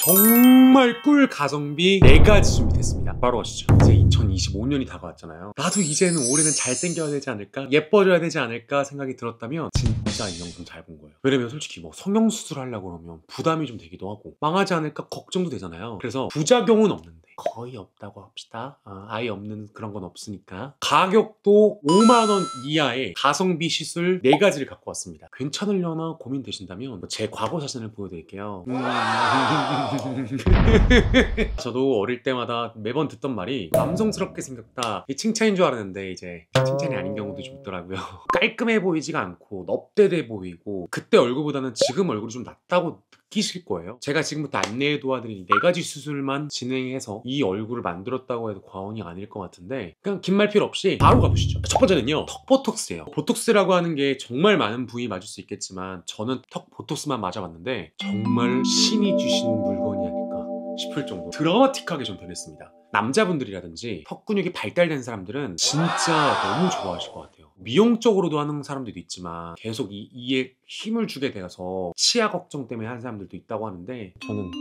정말 꿀 가성비 4가지 준비됐습니다. 바로 가시죠. 이제 2025년이 다가왔잖아요. 나도 이제는 올해는 잘생겨야 되지 않을까? 예뻐져야 되지 않을까? 생각이 들었다면 진짜 이 영상 잘 본 거예요. 왜냐면 솔직히 뭐 성형수술 하려고 그러면 부담이 좀 되기도 하고 망하지 않을까 걱정도 되잖아요. 그래서 부작용은 없는데 거의 없다고 합시다. 아예 없는 그런 건 없으니까. 가격도 5만원 이하의 가성비 시술 4가지를 갖고 왔습니다. 괜찮으려나 고민되신다면 제 과거 사진을 보여드릴게요. 저도 어릴 때마다 매번 듣던 말이 남성스럽게 생겼다, 이 칭찬인 줄 알았는데 이제 칭찬이 아닌 경우도 좀 있더라고요. 깔끔해 보이지가 않고 넙대대 보이고, 그때 얼굴보다는 지금 얼굴이 좀 낫다고 느끼실 거예요. 제가 지금부터 안내해 도와드린 4가지 수술만 진행해서 이 얼굴을 만들었다고 해도 과언이 아닐 것 같은데, 그냥 긴 말 필요 없이 바로 가보시죠. 첫 번째는요, 턱 보톡스예요. 보톡스라고 하는 게 정말 많은 부위 맞을 수 있겠지만 저는 턱 보톡스만 맞아봤는데 정말 신이 주신 물건이 아닐까 싶을 정도로 드라마틱하게 좀 변했습니다. 남자분들이라든지 턱 근육이 발달된 사람들은 진짜 너무 좋아하실 것 같아요. 미용적으로도 하는 사람들도 있지만 계속 이에 힘을 주게 되어서 치아 걱정 때문에 하는 사람들도 있다고 하는데, 저는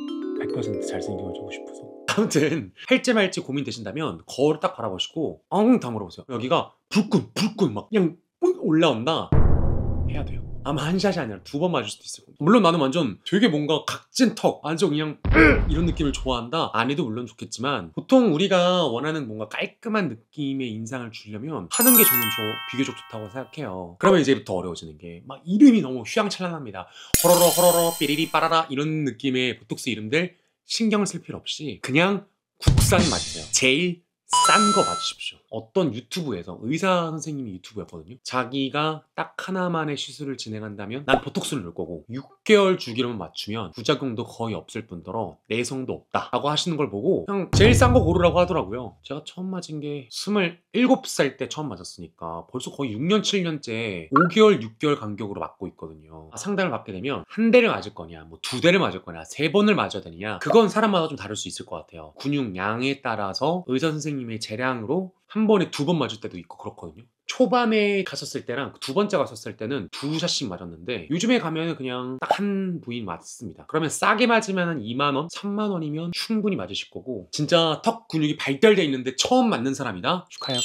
100% 잘생겨지고 싶어서. 아무튼 할지 말지 고민되신다면 거울을 딱 바라보시고 엉 다물어보세요. 여기가 불끈 막 그냥 올라온다 해야 돼요. 아마 한 샷이 아니라 2번 맞을 수도 있을 겁니다. 물론 나는 완전 되게 뭔가 각진 턱, 완전 그냥 이런 느낌을 좋아한다, 안 해도 물론 좋겠지만, 보통 우리가 원하는 뭔가 깔끔한 느낌의 인상을 주려면 하는 게 저는 비교적 좋다고 생각해요. 그러면 이제부터 어려워지는 게 막 이름이 너무 휘황찬란합니다. 호로로 삐리리 빠라라 이런 느낌의 보톡스 이름들 신경 쓸 필요 없이 그냥 국산 맞으세요. 제일 싼 거 맞으십시오. 어떤 유튜브에서 의사 선생님이 유튜브였거든요. 자기가 딱 하나만의 시술을 진행한다면 난 보톡스를 넣을 거고 6개월 주기로만 맞추면 부작용도 거의 없을 뿐더러 내성도 없다 라고 하시는 걸 보고 그냥 제일 싼 거 고르라고 하더라고요. 제가 처음 맞은 게 27살 때 처음 맞았으니까 벌써 거의 6년 7년째 5개월 6개월 간격으로 맞고 있거든요. 상담을 받게 되면 한 대를 맞을 거냐, 뭐 2대를 맞을 거냐, 3번을 맞아야 되느냐, 그건 사람마다 좀 다를 수 있을 것 같아요. 근육량에 따라서 의사 선생님의 재량으로 한 번에 2번 맞을 때도 있고 그렇거든요. 초반에 갔었을 때랑 2번째 갔었을 때는 2샷씩 맞았는데 요즘에 가면 그냥 딱 한 부위 맞습니다. 그러면 싸게 맞으면 한 2만원, 3만원이면 충분히 맞으실 거고, 진짜 턱 근육이 발달돼 있는데 처음 맞는 사람이다? 축하해요.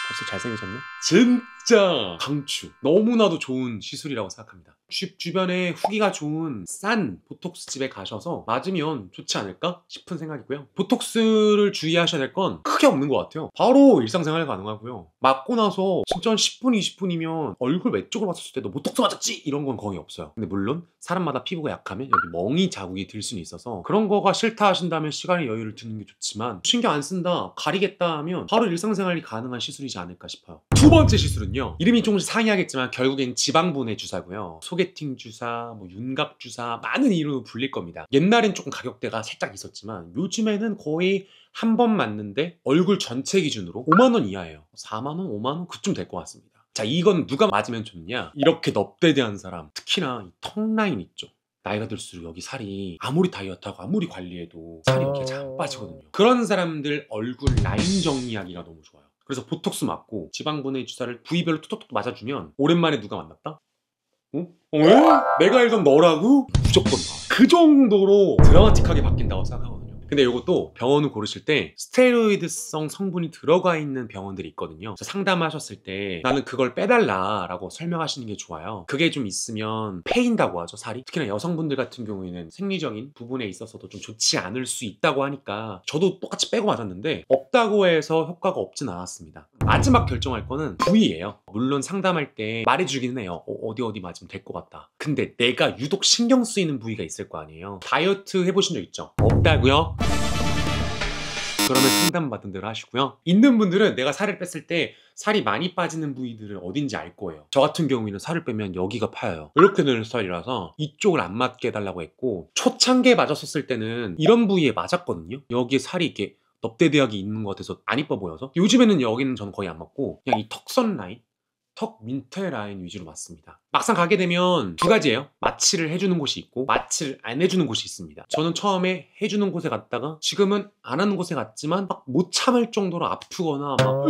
벌써 잘생기셨네? 진짜 강추! 너무나도 좋은 시술이라고 생각합니다. 주변에 후기가 좋은 싼 보톡스 집에 가셔서 맞으면 좋지 않을까 싶은 생각이고요. 보톡스를 주의하셔야 될 건 크게 없는 것 같아요. 바로 일상생활 가능하고요. 맞고 나서 진짜 한 10분, 20분이면 얼굴 외쪽으로 봤을 때도 보톡스 맞았지! 이런 건 거의 없어요. 근데 물론 사람마다 피부가 약하면 여기 멍이 자국이 들 수는 있어서 그런 거가 싫다 하신다면 시간의 여유를 두는 게 좋지만, 신경 안 쓴다, 가리겠다 하면 바로 일상생활이 가능한 시술이지 않을까 싶어요. 2번째 시술은요, 이름이 조금씩 상이하겠지만 결국엔 지방분해 주사고요. 소개팅 주사, 뭐 윤곽 주사, 많은 이름으로 불릴 겁니다. 옛날엔 조금 가격대가 살짝 있었지만 요즘에는 거의 한 번 맞는데 얼굴 전체 기준으로 5만원 이하예요. 4만원, 5만원 그쯤 될 것 같습니다. 자, 이건 누가 맞으면 좋냐, 이렇게 넙대대한 사람, 특히나 이 턱 라인 있죠. 나이가 들수록 여기 살이 아무리 다이어트하고 아무리 관리해도 살이 이렇게 잘 안 빠지거든요. 그런 사람들 얼굴 라인 정리하기가 너무 좋아요. 그래서 보톡스 맞고 지방분해 주사를 부위별로 톡톡톡 맞아주면 오랜만에 누가 만났다? 어? 내가 알던 너라고? 무조건 나. 그 정도로 드라마틱하게 바뀐다고 생각하거든요. 근데 이것도 병원을 고르실 때 스테로이드성 성분이 들어가 있는 병원들이 있거든요. 그래서 상담하셨을 때 나는 그걸 빼달라 라고 설명하시는 게 좋아요. 그게 좀 있으면 패인다고 하죠, 살이. 특히나 여성분들 같은 경우에는 생리적인 부분에 있어서도 좀 좋지 않을 수 있다고 하니까 저도 똑같이 빼고 맞았는데 없다고 해서 효과가 없진 않았습니다. 마지막 결정할 거는 부위예요. 물론 상담할 때 말해주기는 해요. 어디 맞으면 될 것 같다. 근데 내가 유독 신경 쓰이는 부위가 있을 거 아니에요. 다이어트 해보신 적 있죠? 없다고요? 그러면 상담받은 대로 하시고요. 있는 분들은 내가 살을 뺐을 때 살이 많이 빠지는 부위들은 어딘지 알 거예요. 저 같은 경우에는 살을 빼면 여기가 파여요. 이렇게 되는 스타일이라서 이쪽을 안 맞게 해달라고 했고, 초창기에 맞았었을 때는 이런 부위에 맞았거든요. 여기에 살이 이렇게 넙대대하게 있는 것 같아서 안 이뻐 보여서. 요즘에는 여기는 저는 거의 안 맞고 그냥 이 턱선 라인, 턱 민털 라인 위주로 맞습니다. 막상 가게 되면 두 가지예요. 마취를 해주는 곳이 있고 마취를 안 해주는 곳이 있습니다. 저는 처음에 해주는 곳에 갔다가 지금은 안 하는 곳에 갔지만 막 못 참을 정도로 아프거나 막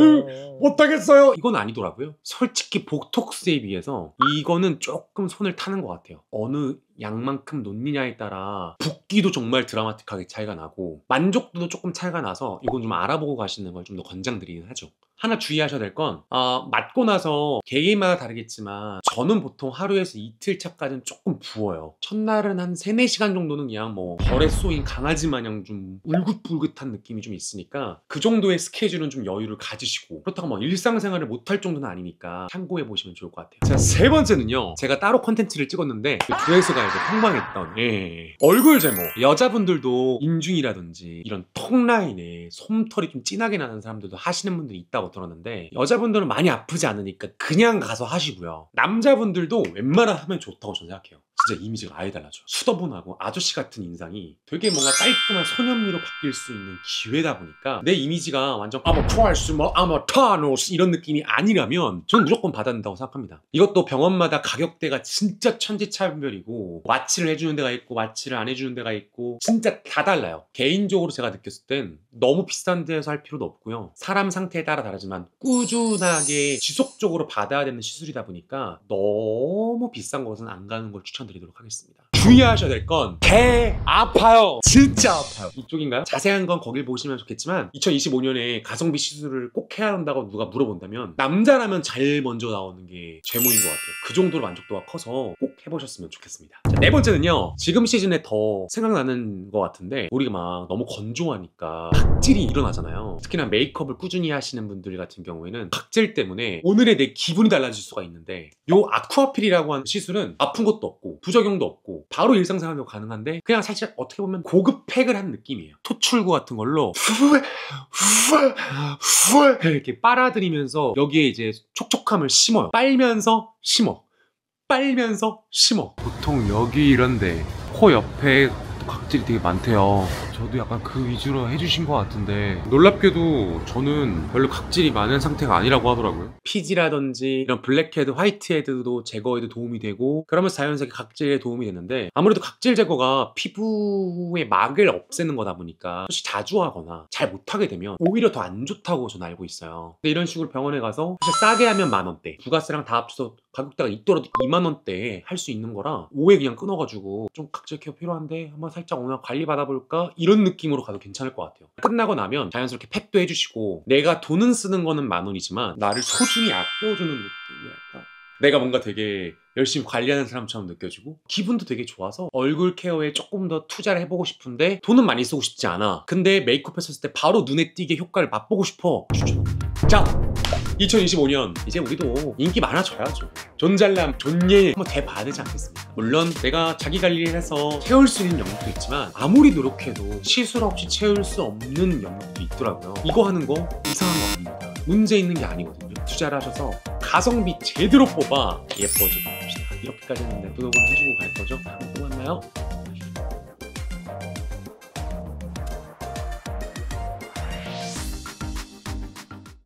못하겠어요 이건 아니더라고요. 솔직히 보톡스에 비해서 이거는 조금 손을 타는 것 같아요. 어느 양만큼 놓느냐에 따라 붓기도 정말 드라마틱하게 차이가 나고 만족도도 조금 차이가 나서 이건 좀 알아보고 가시는 걸 좀 더 권장드리긴 하죠. 하나 주의하셔야 될 건 맞고 나서 개개인마다 다르겠지만 저는 보통 하루에서 이틀 차까지는 조금 부어요. 첫날은 한 3, 4시간 정도는 그냥 뭐 벌에 쏘인 강아지 마냥 좀 울긋불긋한 느낌이 좀 있으니까 그 정도의 스케줄은 좀 여유를 가지시고 그렇다고 뭐 일상생활을 못할 정도는 아니니까 참고해 보시면 좋을 것 같아요. 자, 세 번째는요. 제가 따로 컨텐츠를 찍었는데 그 조회수가 이제 폭망했던 얼굴 제모. 여자분들도 인중이라든지 이런 턱 라인에 솜털이 좀 진하게 나는 사람들도 하시는 분들이 있다고 들었는데 여자분들은 많이 아프지 않으니까 그냥 가서 하시고요. 남자분들도 웬만하면 하면 좋다고 저는 생각해요. 진짜 이미지가 아예 달라져요. 수더분하고 아저씨 같은 인상이 되게 뭔가 깔끔한 소년미로 바뀔 수 있는 기회다 보니까 내 이미지가 완전 아머 트와이스 뭐 아머 타노스 이런 느낌이 아니라면 저는 무조건 받아야 된다고 생각합니다. 이것도 병원마다 가격대가 진짜 천지차별이고 마취를 해주는 데가 있고 마취를 안 해주는 데가 있고 진짜 다 달라요. 개인적으로 제가 느꼈을 땐 너무 비싼 데에서 할 필요도 없고요. 사람 상태에 따라 다르지만 꾸준하게 지속적으로 받아야 되는 시술이다 보니까 너무 비싼 곳은 안 가는 걸 추천드리도록 하겠습니다. 주의하셔야 될 건 개 아파요. 진짜 아파요. 이쪽인가요? 자세한 건 거길 보시면 좋겠지만 2025년에 가성비 시술을 꼭 해야 한다고 누가 물어본다면 남자라면 제일 먼저 나오는 게 제모인 것 같아요. 그 정도로 만족도가 커서 꼭 해보셨으면 좋겠습니다. 자, 네 번째는요. 지금 시즌에 더 생각나는 것 같은데 우리가 막 너무 건조하니까 각질이 일어나잖아요. 특히나 메이크업을 꾸준히 하시는 분들 같은 경우에는 각질 때문에 오늘의 내 기분이 달라질 수가 있는데 요 아쿠아필이라고 하는 시술은 아픈 것도 없고 부작용도 없고 바로 일상생활로 가능한데 그냥 사실 어떻게 보면 고급 팩을 한 느낌이에요. 토출구 같은 걸로 이렇게 빨아들이면서 여기에 이제 촉촉함을 심어요. 빨면서 심어. 빨면서 심어. 보통 여기 이런데 코 옆에 각질이 되게 많대요. 저도 약간 그 위주로 해주신 것 같은데 놀랍게도 저는 별로 각질이 많은 상태가 아니라고 하더라고요. 피지라든지 이런 블랙헤드, 화이트헤드도 제거에도 도움이 되고 그러면서 자연스럽게 각질에 도움이 되는데 아무래도 각질 제거가 피부의 막을 없애는 거다 보니까 혹시 자주 하거나 잘 못하게 되면 오히려 더 안 좋다고 저는 알고 있어요. 근데 이런 식으로 병원에 가서 사실 싸게 하면 10,000원대, 부가세랑 다 합쳐서 가격대가 있더라도 20,000원대에 할 수 있는 거라 오해 그냥 끊어가지고 좀 각질 케어 필요한데 한번 살짝 오늘 관리 받아볼까? 이런 느낌으로 가도 괜찮을 것 같아요. 끝나고 나면 자연스럽게 팩도 해주시고 내가 돈은 쓰는 거는 10,000원이지만 나를 소중히 아껴주는 느낌이랄까? 내가 뭔가 되게 열심히 관리하는 사람처럼 느껴지고 기분도 되게 좋아서 얼굴 케어에 조금 더 투자를 해보고 싶은데 돈은 많이 쓰고 싶지 않아. 근데 메이크업 했을 때 바로 눈에 띄게 효과를 맛보고 싶어. 추천합니다. 자! 2025년 이제 우리도 인기 많아져야죠. 존잘남 존예 한번 돼봐야 되지 않겠습니까? 물론 내가 자기 관리를 해서 채울 수 있는 영역도 있지만 아무리 노력해도 시술 없이 채울 수 없는 영역도 있더라고요. 이거 하는 거 이상한 거 아닙니다. 문제 있는 게 아니거든요. 투자를 하셔서 가성비 제대로 뽑아 예뻐지고 합시다. 이렇게까지 했는데 구독은 해주고 갈 거죠? 다음에 또 만나요.